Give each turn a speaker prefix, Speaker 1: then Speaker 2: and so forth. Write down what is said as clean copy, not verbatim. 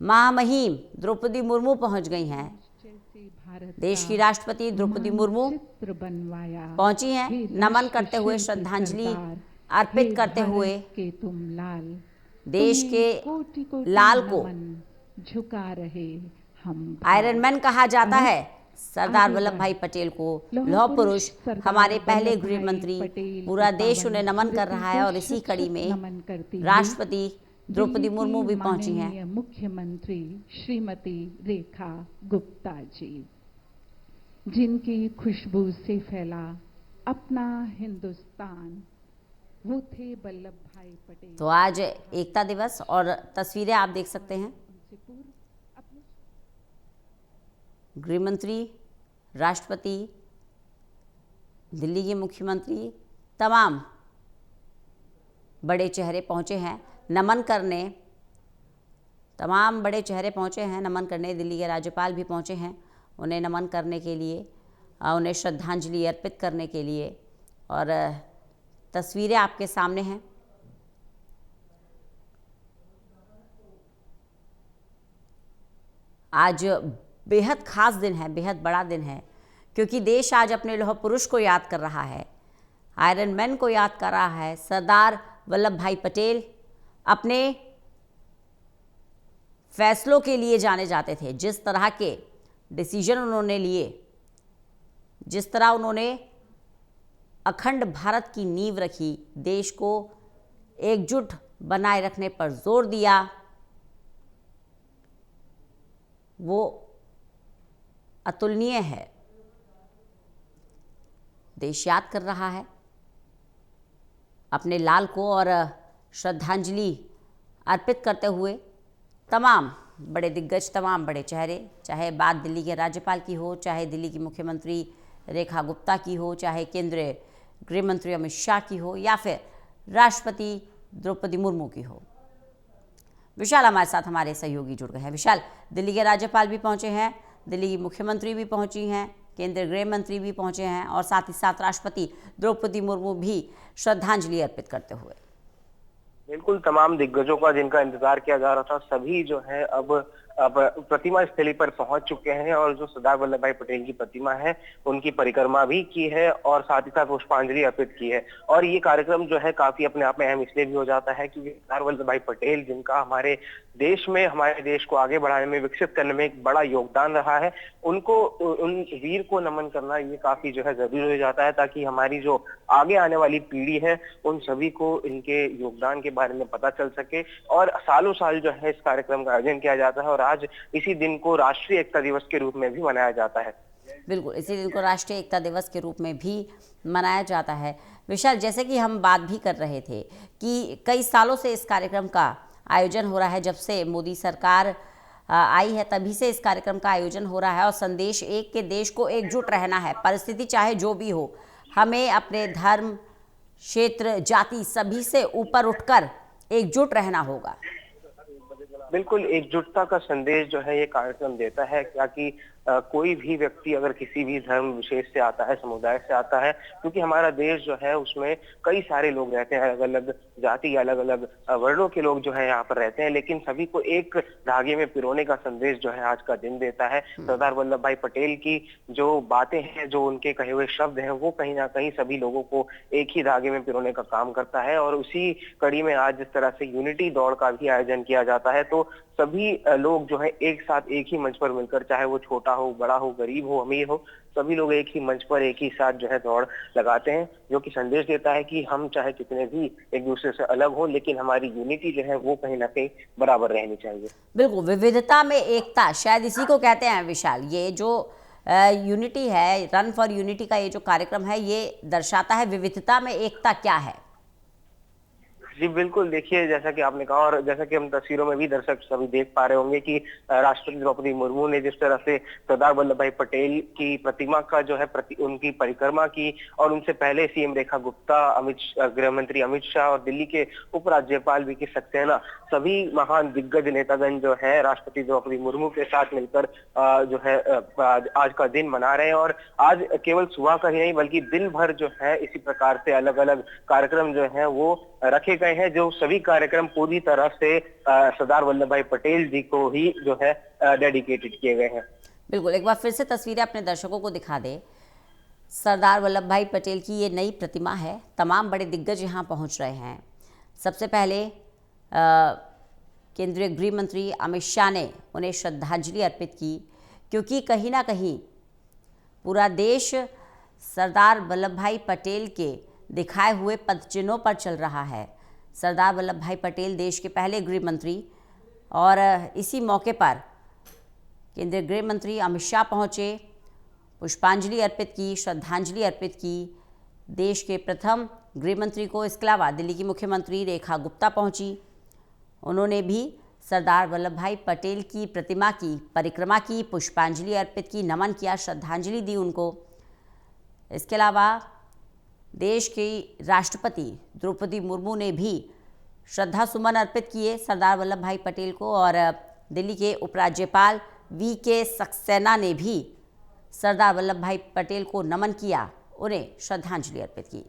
Speaker 1: महामहिम द्रौपदी मुर्मू पहुंच गई हैं। देश की राष्ट्रपति द्रौपदी मुर्मू पहुंची हैं, नमन करते हुए, श्रद्धांजलि अर्पित करते हुए देश के लाल को
Speaker 2: झुका रहे हम।
Speaker 1: आयरन मैन कहा जाता है। सरदार वल्लभ भाई पटेल को लौह पुरुष, हमारे पहले गृह मंत्री, पूरा देश उन्हें नमन कर रहा है। और इसी कड़ी में राष्ट्रपति द्रौपदी मुर्मू भी पहुंची हैं।
Speaker 2: मुख्यमंत्री श्रीमती रेखा गुप्ता जी, जिनकी खुशबू से फैला अपना हिंदुस्तान, वो थे वल्लभ भाई पटेल।
Speaker 1: तो आज एकता दिवस और तस्वीरें आप देख सकते हैं। गृह मंत्री, राष्ट्रपति, दिल्ली के मुख्यमंत्री, तमाम बड़े चेहरे पहुंचे हैं नमन करने। तमाम बड़े चेहरे पहुंचे हैं नमन करने। दिल्ली के राज्यपाल भी पहुंचे हैं उन्हें नमन करने के लिए, उन्हें श्रद्धांजलि अर्पित करने के लिए। और तस्वीरें आपके सामने हैं। आज बेहद खास दिन है, बेहद बड़ा दिन है, क्योंकि देश आज अपने लौह पुरुष को याद कर रहा है, आयरन मैन को याद कर रहा है। सरदार वल्लभ भाई पटेल अपने फैसलों के लिए जाने जाते थे। जिस तरह के डिसीजन उन्होंने लिए, जिस तरह उन्होंने अखंड भारत की नींव रखी, देश को एकजुट बनाए रखने पर जोर दिया, वो अतुलनीय है। देश याद कर रहा है अपने लाल को और श्रद्धांजलि अर्पित करते हुए तमाम बड़े दिग्गज, तमाम बड़े चेहरे, चाहे बात दिल्ली के राज्यपाल की हो, चाहे दिल्ली की मुख्यमंत्री रेखा गुप्ता की हो, चाहे केंद्रीय गृह मंत्री अमित शाह की हो, या फिर राष्ट्रपति द्रौपदी मुर्मू की हो। विशाल हमारे साथ हमारे सहयोगी जुड़ गए हैं। विशाल, दिल्ली के राज्यपाल भी पहुंचे हैं, दिल्ली की मुख्यमंत्री भी पहुंची हैं, केंद्रीय गृह मंत्री भी पहुंचे हैं और साथ ही साथ राष्ट्रपति द्रौपदी मुर्मू भी श्रद्धांजलि अर्पित करते हुए।
Speaker 3: बिल्कुल, तमाम दिग्गजों का जिनका इंतजार किया जा रहा था, सभी जो है अब प्रतिमा स्थली पर पहुंच चुके हैं और जो सरदार वल्लभ भाई पटेल की प्रतिमा है उनकी परिक्रमा भी की है और साथ ही साथ पुष्पांजलि अर्पित की है। और ये कार्यक्रम जो है काफी अपने आप में अहम इसलिए भी हो जाता है क्योंकि सरदार वल्लभ भाई पटेल, जिनका हमारे देश में, हमारे देश को आगे बढ़ाने में, विकसित करने में एक बड़ा योगदान रहा है, उनको, उन वीर को नमन करना ये काफी जो है जरूरी हो जाता है, ताकि हमारी जो आगे आने वाली पीढ़ी है उन सभी को इनके योगदान के बारे में पता चल सके। और सालों साल जो है इस कार्यक्रम का आयोजन किया जाता है और आज इसी दिन को राष्ट्रीय एकता दिवस के रूप में भी मनाया जाता है।
Speaker 1: बिल्कुल, इसी दिन को राष्ट्रीय एकता दिवस के रूप में भी मनाया जाता है। विशाल, जैसे कि हम बात भी कर रहे थे कि कई सालों से इस कार्यक्रम का आयोजन हो रहा है, जब से मोदी सरकार आई है तभी से इस कार्यक्रम का आयोजन हो रहा है और संदेश एक के, देश को एकजुट रहना है, परिस्थिति चाहे जो भी हो, हमें अपने धर्म, क्षेत्र, जाति सभी से ऊपर उठकर एकजुट रहना होगा।
Speaker 3: बिल्कुल, एकजुटता का संदेश जो है ये कार्यक्रम देता है, ताकि कोई भी व्यक्ति अगर किसी भी धर्म विशेष से आता है, समुदाय से आता है, क्योंकि हमारा देश जो है उसमें कई सारे लोग रहते हैं, अलग अलग जाति, अलग अलग वर्णों के लोग जो है यहाँ पर रहते हैं, लेकिन सभी को एक धागे में पिरोने का संदेश जो है आज का दिन देता है। सरदार वल्लभ भाई पटेल की जो बातें हैं, जो उनके कहे हुए शब्द हैं, वो कहीं ना कहीं सभी लोगों को एक ही धागे में पिरोने का काम करता है। और उसी कड़ी में आज जिस तरह से यूनिटी दौड़ का भी आयोजन किया जाता है, तो सभी लोग जो है एक साथ एक ही मंच पर मिलकर, चाहे वो छोटा हो, बड़ा हो, गरीब हो, अमीर हो, सभी लोग एक ही मंच पर एक ही साथ जो है दौड़ लगाते हैं, जो कि संदेश देता है कि हम चाहे कितने भी एक दूसरे से अलग हो, लेकिन हमारी यूनिटी जो है वो कहीं ना कहीं बराबर रहनी चाहिए।
Speaker 1: बिल्कुल, विविधता में एकता, शायद इसी को कहते हैं विशाल। ये जो यूनिटी है, रन फॉर यूनिटी का ये जो कार्यक्रम है, ये दर्शाता है विविधता में एकता क्या है।
Speaker 3: जी बिल्कुल, देखिए जैसा कि आपने कहा और जैसा कि हम तस्वीरों में भी दर्शक सभी देख पा रहे होंगे कि राष्ट्रपति द्रौपदी मुर्मू ने जिस तरह से सरदार वल्लभ भाई पटेल की प्रतिमा का जो है उनकी परिक्रमा की, और उनसे पहले सीएम रेखा गुप्ता, गृह मंत्री अमित शाह और दिल्ली के उपराज्यपाल वी के सक्सेना, सभी महान दिग्गज नेतागण जो है राष्ट्रपति द्रौपदी मुर्मू के साथ मिलकर जो है आज का दिन मना रहे हैं। और आज केवल सुबह का ही नहीं बल्कि दिन भर जो है इसी प्रकार से अलग अलग कार्यक्रम जो है वो रखे गए गए हैं, जो सभी कार्यक्रम पूरी तरह से सरदार वल्लभ भाई पटेल जी को ही जो है डेडिकेटेड किए गए हैं।
Speaker 1: बिल्कुल, एक बार फिर से तस्वीरें अपने दर्शकों को दिखा दे। सरदार वल्लभ भाई पटेल की ये नई प्रतिमा है। तमाम बड़े दिग्गज यहाँ पहुँच रहे हैं। सबसे पहले केंद्रीय गृह मंत्री अमित शाह ने उन्हें श्रद्धांजलि अर्पित की, क्योंकि कहीं ना कहीं पूरा देश सरदार वल्लभ भाई पटेल के दिखाए हुए पद चिन्हों पर चल रहा है। सरदार वल्लभ भाई पटेल देश के पहले गृह मंत्री, और इसी मौके पर केंद्रीय गृह मंत्री अमित शाह पहुँचे, पुष्पांजलि अर्पित की, श्रद्धांजलि अर्पित की देश के प्रथम गृह मंत्री को। इसके अलावा दिल्ली की मुख्यमंत्री रेखा गुप्ता पहुंची। उन्होंने भी सरदार वल्लभ भाई पटेल की प्रतिमा की परिक्रमा की, पुष्पांजलि अर्पित की, नमन किया, श्रद्धांजलि दी उनको। इसके अलावा देश की राष्ट्रपति द्रौपदी मुर्मू ने भी श्रद्धा सुमन अर्पित किए सरदार वल्लभ भाई पटेल को, और दिल्ली के उपराज्यपाल वीके सक्सेना ने भी सरदार वल्लभ भाई पटेल को नमन किया, उन्हें श्रद्धांजलि अर्पित की।